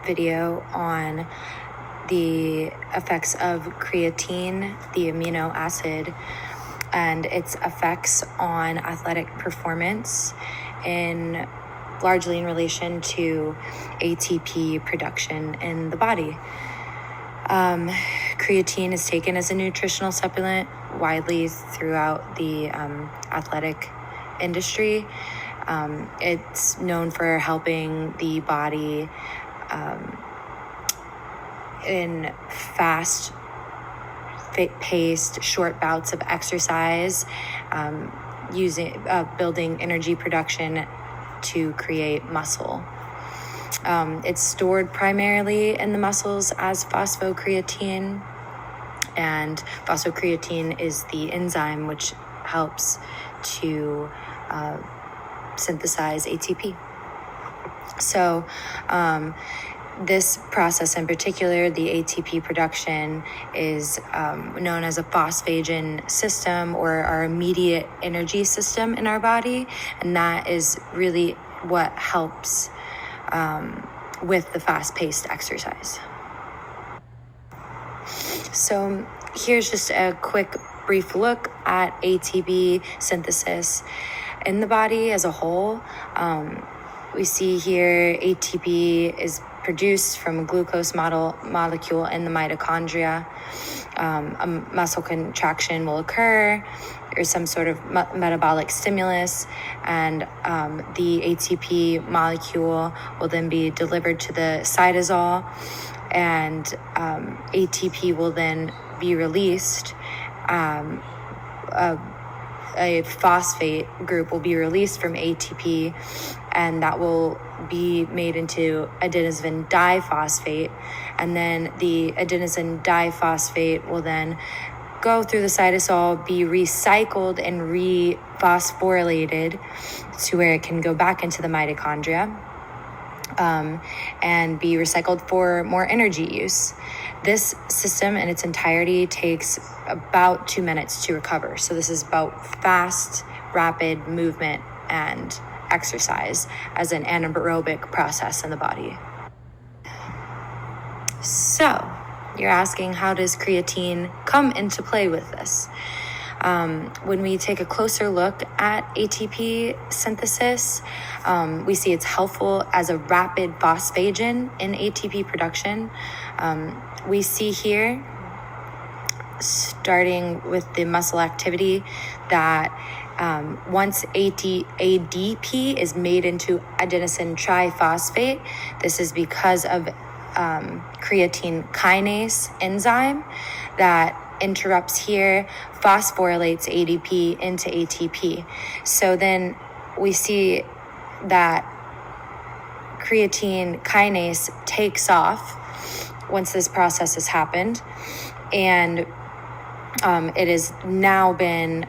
video on the effects of creatine, the amino acid, and its effects on athletic performance largely in relation to ATP production in the body. Creatine is taken as a nutritional supplement widely throughout the athletic industry. It's known for helping the body in fast-paced, short bouts of exercise, building energy production to create muscle. It's stored primarily in the muscles as phosphocreatine, and phosphocreatine is the enzyme which helps to synthesize ATP. So this process in particular, the ATP production, is known as a phosphagen system, or our immediate energy system in our body, and that is really what helps with the fast-paced exercise. So here's just a quick brief look at ATP synthesis in the body as a whole. We see here ATP is produced from a glucose molecule in the mitochondria. A muscle contraction will occur, or some sort of metabolic stimulus, and the ATP molecule will then be delivered to the cytosol, and ATP will then be released. A phosphate group will be released from ATP, and that will be made into adenosine diphosphate, and then the adenosine diphosphate will then go through the cytosol, be recycled and rephosphorylated to where it can go back into the mitochondria and be recycled for more energy use. This system in its entirety takes about 2 minutes to recover. So this is about fast, rapid movement and exercise as an anaerobic process in the body. So you're asking, how does creatine come into play with this? When we take a closer look at ATP synthesis, we see it's helpful as a rapid phosphagen in ATP production. We see here, starting with the muscle activity, that once ADP is made into adenosine triphosphate, this is because of creatine kinase enzyme that interrupts here, phosphorylates ADP into ATP. So then we see that creatine kinase takes off once this process has happened, and it has now been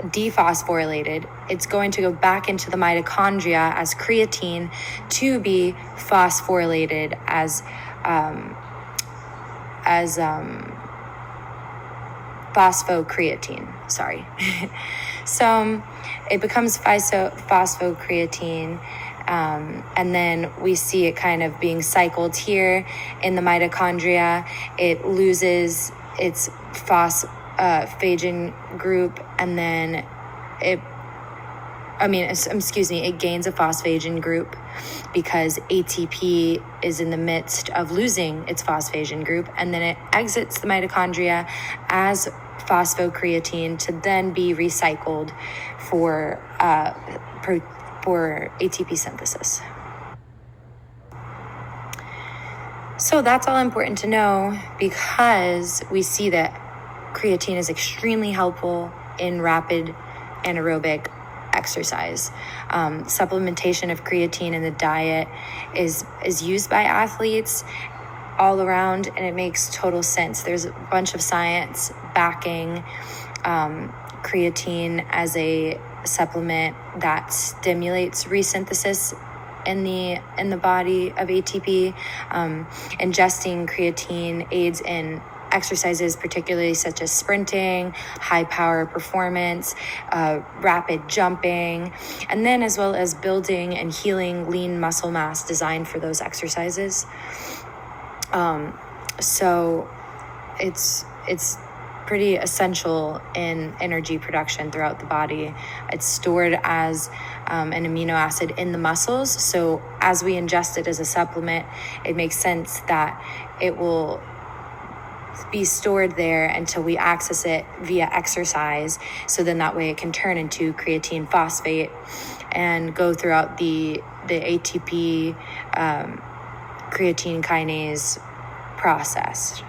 dephosphorylated. It's going to go back into the mitochondria as creatine to be phosphorylated as phosphocreatine. So it becomes phosphocreatine, and then we see it kind of being cycled here in the mitochondria. It loses its phosphagen group, and then it gains a phosphagen group because ATP is in the midst of losing its phosphagen group, and then it exits the mitochondria as phosphocreatine to then be recycled for ATP synthesis. So that's all important to know, because we see that creatine is extremely helpful in rapid anaerobic exercise. Supplementation of creatine in the diet is used by athletes all around, and it makes total sense. There's a bunch of science backing creatine as a supplement that stimulates resynthesis in the body of ATP. Ingesting creatine aids in exercises, particularly such as sprinting, high power performance, rapid jumping, and then as well as building and healing lean muscle mass designed for those exercises. So it's pretty essential in energy production throughout the body. It's stored as an amino acid in the muscles. So as we ingest it as a supplement, it makes sense that it will be stored there until we access it via exercise. So then that way it can turn into creatine phosphate and go throughout the ATP creatine kinase process.